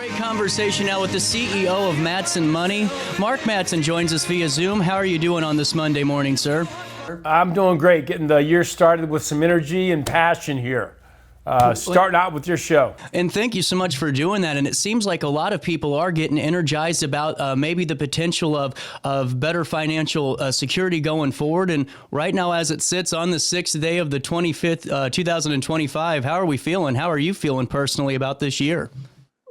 Great conversation now with the CEO of Matson Money. Mark Matson joins us via Zoom. How are you doing on this Monday morning, sir? I'm doing great, getting the year started with some energy and passion here. Starting out with your show. And thank you so much for doing that. And it seems like a lot of people are getting energized about maybe the potential of better financial security going forward. And right now, as it sits on the 6th day of the 25th, 2025, how are we feeling? How are you feeling personally about this year?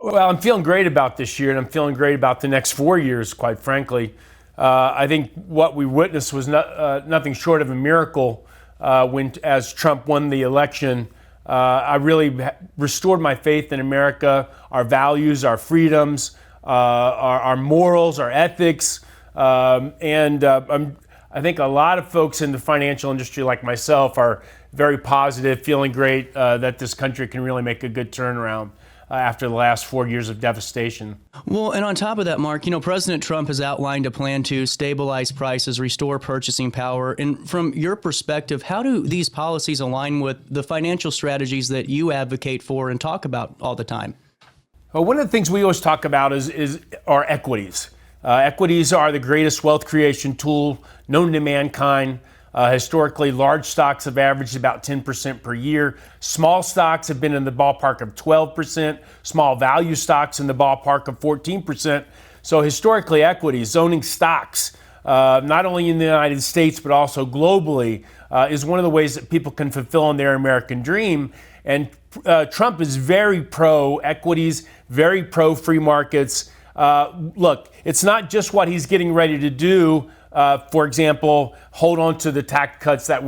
Well, I'm feeling great about this year, and I'm feeling great about the next 4 years, quite frankly. I think what we witnessed was nothing short of a miracle as Trump won the election. I really restored my faith in America, our values, our freedoms, our morals, our ethics. I think a lot of folks in the financial industry like myself are very positive, feeling great that this country can really make a good turnaround after the last 4 years of devastation. Well, and on top of that, Mark, President Trump has outlined a plan to stabilize prices, restore purchasing power. And from your perspective, how do these policies align with the financial strategies that you advocate for and talk about all the time? Well, one of the things we always talk about is our equities. Equities are the greatest wealth creation tool known to mankind. Historically, large stocks have averaged about 10% per year. Small stocks have been in the ballpark of 12%. Small value stocks in the ballpark of 14%. So historically, equities, owning stocks, not only in the United States, but also globally, is one of the ways that people can fulfill their American dream. And Trump is very pro equities, very pro free markets. Look, it's not just what he's getting ready to do. For example, hold on to the tax cuts that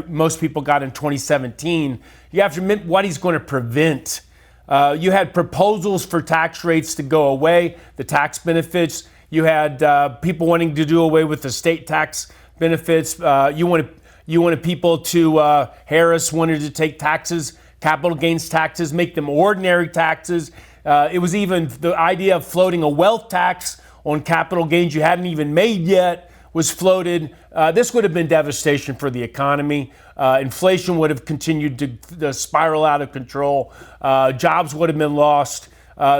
most people got in 2017. You have to admit what he's going to prevent. You had proposals for tax rates to go away, the tax benefits. You had people wanting to do away with the state tax benefits. You wanted people to, Harris wanted to take taxes, capital gains taxes, make them ordinary taxes. It was even the idea of floating a wealth tax on capital gains you hadn't even made yet was floated. This would have been devastation for the economy. Inflation would have continued to spiral out of control. Jobs would have been lost.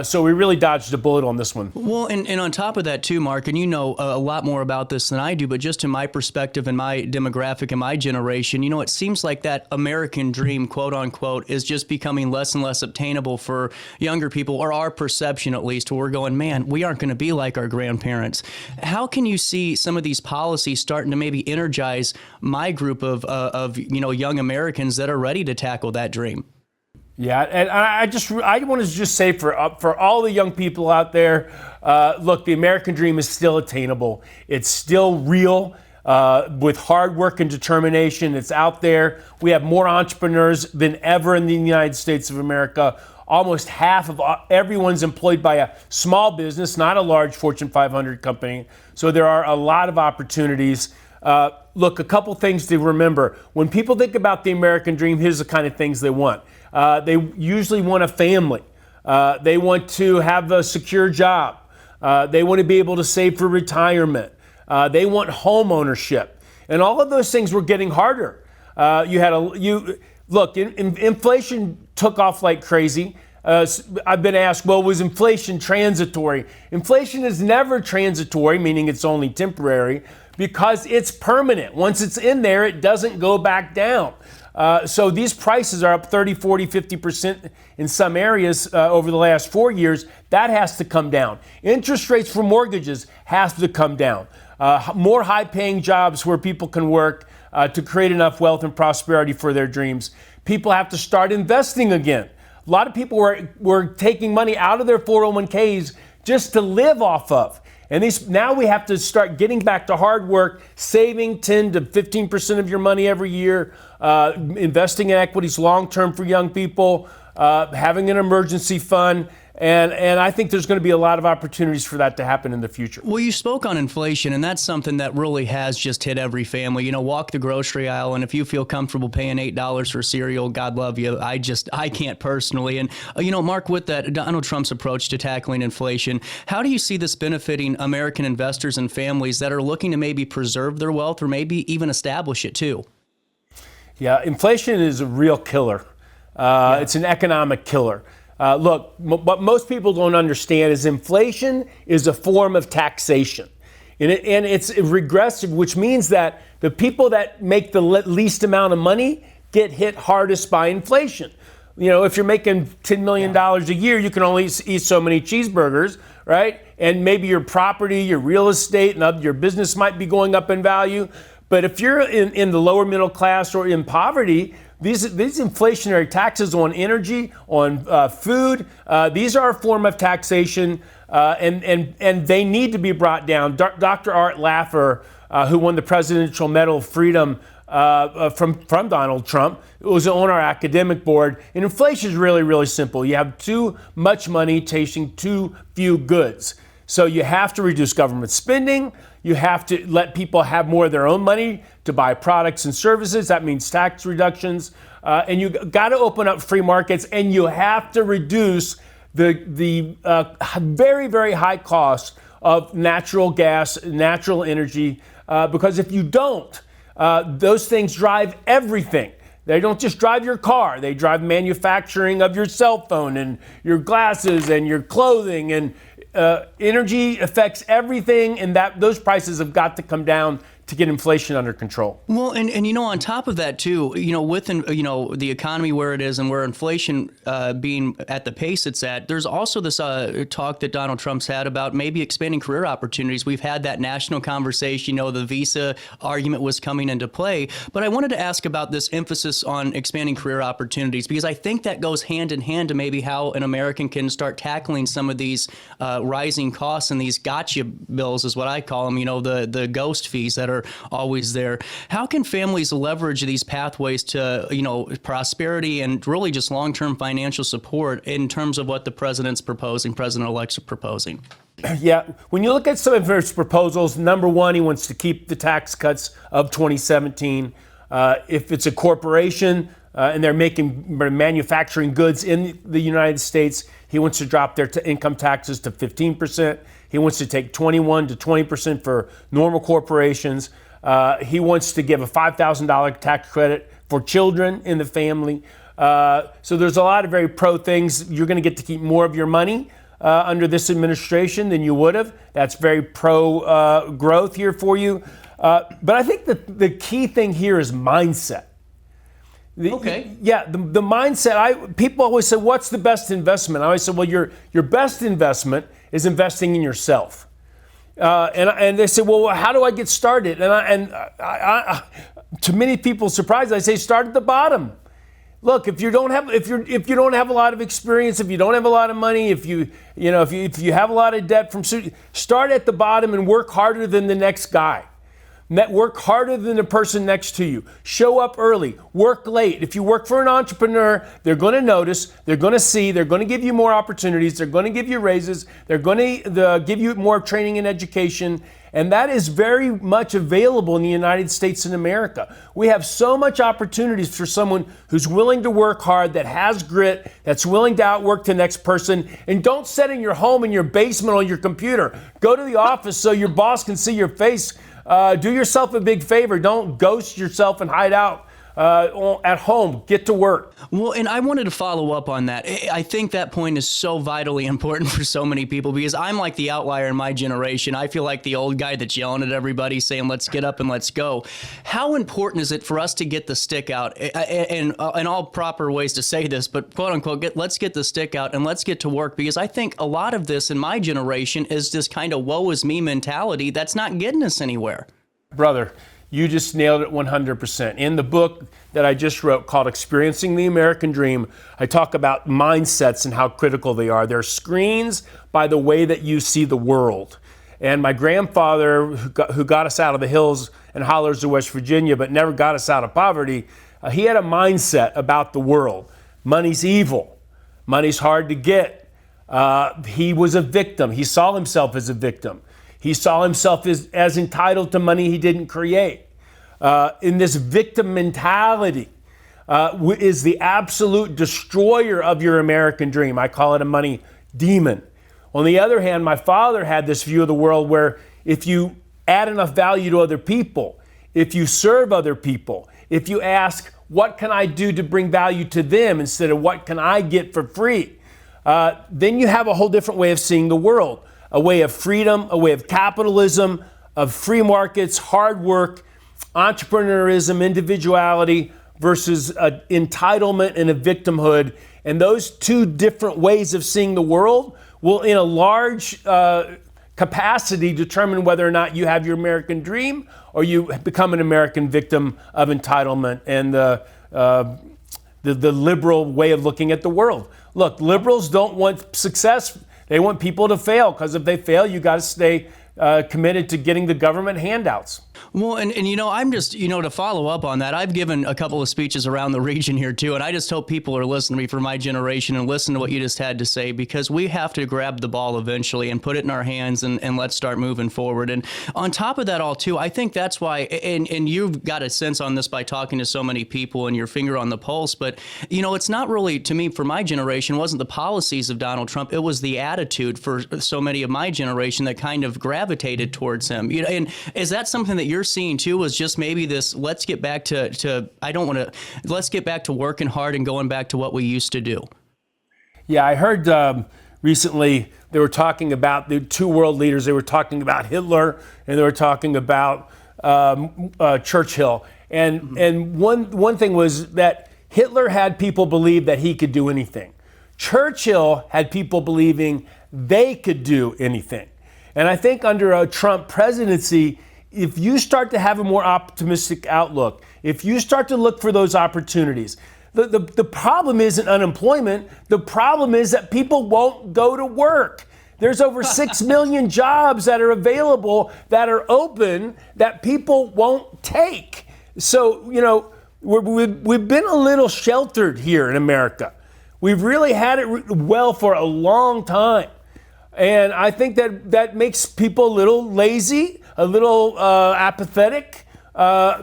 So we really dodged a bullet on this one. Well, and on top of that too, Mark, and you know a lot more about this than I do, but just in my perspective and my demographic and my generation, it seems like that American dream, quote unquote, is just becoming less and less obtainable for younger people, or our perception at least, where we're going, man, we aren't going to be like our grandparents. How can you see some of these policies starting to maybe energize my group of young Americans that are ready to tackle that dream? Yeah, and I want to just say for all the young people out there, look, the American dream is still attainable. It's still real with hard work and determination. It's out there. We have more entrepreneurs than ever in the United States of America. Almost half of everyone's employed by a small business, not a large Fortune 500 company. So there are a lot of opportunities. Look, a couple things to remember. When people think about the American dream, here's the kind of things they want. They usually want a family. They want to have a secure job. They want to be able to save for retirement. They want home ownership. And all of those things were getting harder. Inflation took off like crazy. I've been asked, well, was inflation transitory? Inflation is never transitory, meaning it's only temporary, because it's permanent. Once it's in there, it doesn't go back down. So these prices are up 30, 40, 50% in some areas over the last 4 years. That has to come down. Interest rates for mortgages has to come down. More high-paying jobs where people can work to create enough wealth and prosperity for their dreams. People have to start investing again. A lot of people were taking money out of their 401ks just to live off of. And now we have to start getting back to hard work, saving 10 to 15% of your money every year, investing in equities long-term for young people, having an emergency fund. And I think there's going to be a lot of opportunities for that to happen in the future. Well, you spoke on inflation, and that's something that really has just hit every family. Walk the grocery aisle, and if you feel comfortable paying $8 for cereal, God love you. I can't personally. And, Mark, with that, Donald Trump's approach to tackling inflation, how do you see this benefiting American investors and families that are looking to maybe preserve their wealth or maybe even establish it too? Yeah, inflation is a real killer. It's an economic killer. Look, what most people don't understand is inflation is a form of taxation. And it's regressive, which means that the people that make the least amount of money get hit hardest by inflation. You know, if you're making $10 million a year, you can only eat so many cheeseburgers, right? And maybe your property, your real estate, and your business might be going up in value. But if you're in the lower middle class or in poverty, these inflationary taxes on energy, on food, these are a form of taxation, and they need to be brought down. Dr. Art Laffer, who won the Presidential Medal of Freedom from Donald Trump, was on our academic board. And inflation is really, really simple. You have too much money chasing too few goods. So you have to reduce government spending. You have to let people have more of their own money to buy products and services. That means tax reductions. And you got to open up free markets, and you have to reduce the very, very high cost of natural gas, natural energy, because if you don't, those things drive everything. They don't just drive your car. They drive manufacturing of your cell phone and your glasses and your clothing, and energy affects everything, and those prices have got to come down to get inflation under control. Well, and you know, on top of that too, you know, with the economy where it is and where inflation being at the pace it's at, there's also this talk that Donald Trump's had about maybe expanding career opportunities. We've had that national conversation. You know, the visa argument was coming into play, but I wanted to ask about this emphasis on expanding career opportunities, because I think that goes hand in hand to maybe how an American can start tackling some of these rising costs and these gotcha bills, is what I call them. You know, the ghost fees that are always there. How can families leverage these pathways to, you know, prosperity and really just long-term financial support in terms of what the president's proposing, President-elect's proposing? Yeah, when you look at some of his proposals, number one, he wants to keep the tax cuts of 2017. If it's a corporation and they're manufacturing goods in the United States, he wants to drop their income taxes to 15%. He wants to take 21 to 20% for normal corporations. He wants to give a $5,000 tax credit for children in the family. So there's a lot of very pro things. You're going to get to keep more of your money under this administration than you would have. That's very pro growth here for you. But I think the key thing here is mindset. Okay. Yeah, the mindset. People always say, "What's the best investment?" I always say, "Well, your best investment is investing in yourself." And they say, "Well, how do I get started?" And I to many people's surprise, I say, "Start at the bottom." Look, if you don't have a lot of experience, if you don't have a lot of money, if you have a lot of debt from student, start at the bottom and work harder than the next guy. Work harder than the person next to you. Show up early. Work late. If you work for an entrepreneur, they're going to notice, they're going to see, they're going to give you more opportunities, they're going to give you raises, they're going to give you more training and education, and that is very much available in the United States and America. We have so much opportunities for someone who's willing to work hard, that has grit, that's willing to outwork the next person, and don't sit in your home in your basement on your computer. Go to the office so your boss can see your face. Do yourself a big favor. Don't ghost yourself and hide out at home. Get to work. Well, and I wanted to follow up on that. I think that point is so vitally important for so many people, because I'm like the outlier in my generation. I feel like the old guy that's yelling at everybody saying, let's get up and let's go. How important is it for us to get the stick out, and all proper ways to say this, but quote unquote, let's get the stick out and let's get to work? Because I think a lot of this in my generation is this kind of woe is me mentality that's not getting us anywhere. Brother, you just nailed it 100%. In the book that I just wrote called Experiencing the American Dream, I talk about mindsets and how critical they are. They're screens by the way that you see the world. And my grandfather, who got us out of the hills and hollers of West Virginia, but never got us out of poverty, he had a mindset about the world. Money's evil. Money's hard to get. He was a victim. He saw himself as a victim. He saw himself as entitled to money he didn't create. In this victim mentality is the absolute destroyer of your American dream. I call it a money demon. On the other hand, my father had this view of the world where if you add enough value to other people, if you serve other people, if you ask, what can I do to bring value to them instead of what can I get for free? then you have a whole different way of seeing the world, a way of freedom, a way of capitalism, of free markets, hard work, entrepreneurism, individuality versus entitlement and a victimhood. And those two different ways of seeing the world will, in a large capacity, determine whether or not you have your American dream or you become an American victim of entitlement and the liberal way of looking at the world. Look, liberals don't want success. They want people to fail, because if they fail, you got to stay committed to getting the government handouts. Well, and I'm just, to follow up on that, I've given a couple of speeches around the region here too, and I just hope people are listening to me for my generation and listen to what you just had to say, because we have to grab the ball eventually and put it in our hands and let's start moving forward. And on top of that all too, I think that's why, and you've got a sense on this by talking to so many people and your finger on the pulse, but it's not really, to me, for my generation, wasn't the policies of Donald Trump, it was the attitude for so many of my generation that kind of gravitated towards him. And is that something that you're seeing too, was just maybe this, let's get back to let's get back to working hard and going back to what we used to do? Yeah, I heard recently they were talking about the two world leaders. They were talking about Hitler and they were talking about Churchill. And one thing was that Hitler had people believe that he could do anything. Churchill had people believing they could do anything. And I think under a Trump presidency, if you start to have a more optimistic outlook, if you start to look for those opportunities, the problem isn't unemployment. The problem is that people won't go to work. There's over 6 million jobs that are available, that are open, that people won't take. So, we've been a little sheltered here in America. We've really had it well for a long time. And I think that makes people a little lazy, a little apathetic,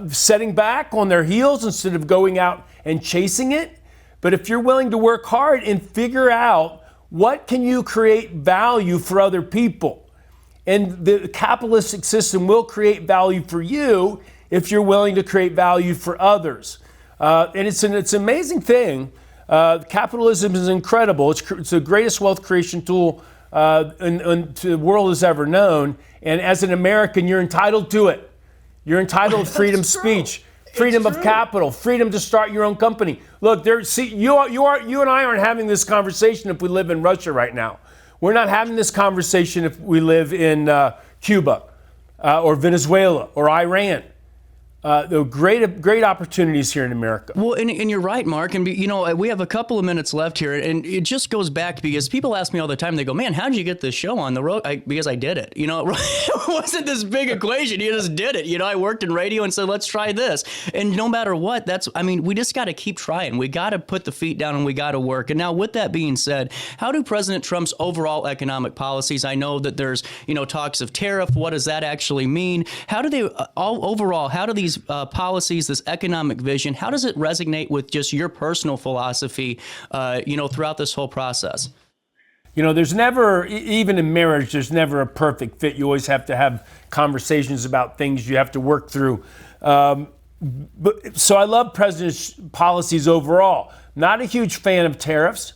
setting back on their heels instead of going out and chasing it. But if you're willing to work hard and figure out what can you create value for other people, and the capitalistic system will create value for you if you're willing to create value for others. And it's an amazing thing. Capitalism is incredible. It's the greatest wealth creation tool the world has ever known. And as an American, you're entitled to it. You're entitled to freedom of speech, freedom of capital, freedom to start your own company. Look, you and I aren't having this conversation if we live in Russia right now. We're not having this conversation if we live in Cuba or Venezuela or Iran. There are great opportunities here in America. Well, and you're right, Mark. And, we have a couple of minutes left here. And it just goes back because people ask me all the time, they go, man, how did you get this show on the road? Because I did it. It wasn't this big equation. You just did it. I worked in radio and said, let's try this. And no matter what, we just got to keep trying. We got to put the feet down and we got to work. And now with that being said, how do President Trump's overall economic policies, I know that there's, talks of tariff. What does that actually mean? How do they how do these policies, this economic vision, how does it resonate with just your personal philosophy, throughout this whole process? There's never, even in marriage, there's never a perfect fit. You always have to have conversations about things you have to work through. So I love President's policies overall. Not a huge fan of tariffs.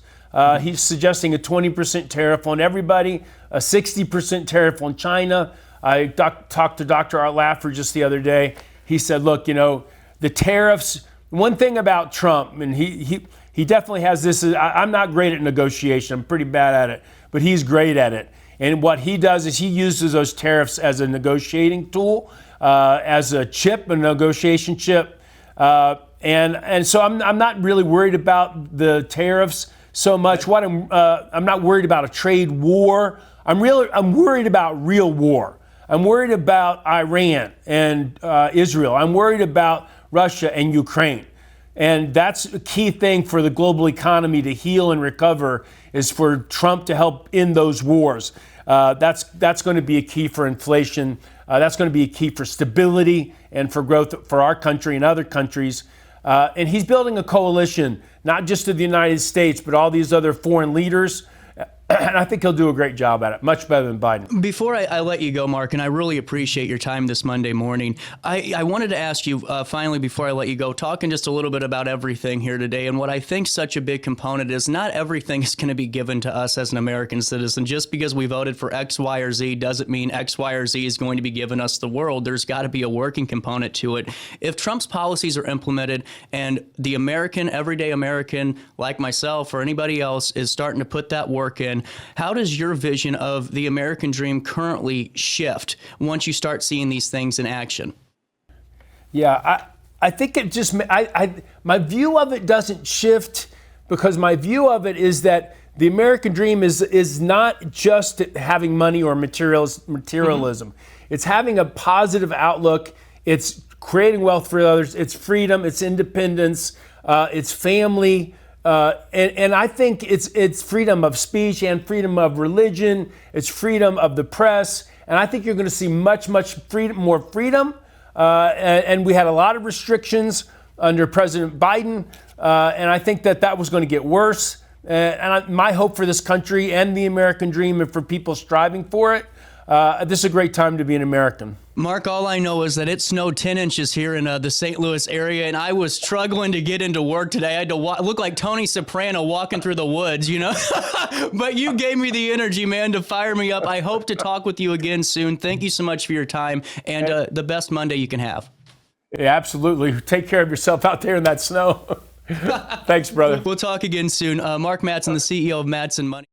He's suggesting a 20% tariff on everybody, a 60% tariff on China. I talked to Dr. Art Laffer just the other day. He said, look, the tariffs, one thing about Trump, and he definitely has this, I'm not great at negotiation, I'm pretty bad at it, but he's great at it. And what he does is he uses those tariffs as a negotiating tool, as a chip, a negotiation chip. And so I'm not really worried about the tariffs so much. I'm not worried about a trade war. I'm worried about real war. I'm worried about Iran and Israel. I'm worried about Russia and Ukraine. And that's a key thing for the global economy to heal and recover, is for Trump to help in those wars. That's going to be a key for inflation. That's going to be a key for stability and for growth for our country and other countries. And he's building a coalition, not just of the United States, but all these other foreign leaders. And I think he'll do a great job at it, much better than Biden. Before I let you go, Mark, and I really appreciate your time this Monday morning, I wanted to ask you finally, before I let you go, talking just a little bit about everything here today. And what I think such a big component is not everything is going to be given to us as an American citizen. Just because we voted for X, Y, or Z doesn't mean X, Y, or Z is going to be giving us the world. There's got to be a working component to it. If Trump's policies are implemented and the American, everyday American like myself or anybody else is starting to put that work in, how does your vision of the American dream currently shift once you start seeing these things in action? Yeah, I think it just, my view of it doesn't shift, because my view of it is that the American dream is not just having money or materialism. Mm-hmm. It's having a positive outlook. It's creating wealth for others. It's freedom. It's independence. It's family. And I think it's freedom of speech and freedom of religion. It's freedom of the press. And I think you're going to see much more freedom. And we had a lot of restrictions under President Biden. And I think that was going to get worse. My hope for this country and the American dream, and for people striving for it, this is a great time to be an American. Mark, all I know is that it snowed 10 inches here in the St. Louis area, and I was struggling to get into work today. I had to look like Tony Soprano walking through the woods, you know? But you gave me the energy, man, to fire me up. I hope to talk with you again soon. Thank you so much for your time, and the best Monday you can have. Yeah, absolutely. Take care of yourself out there in that snow. Thanks, brother. We'll talk again soon. Mark Matson, the CEO of Matson Money.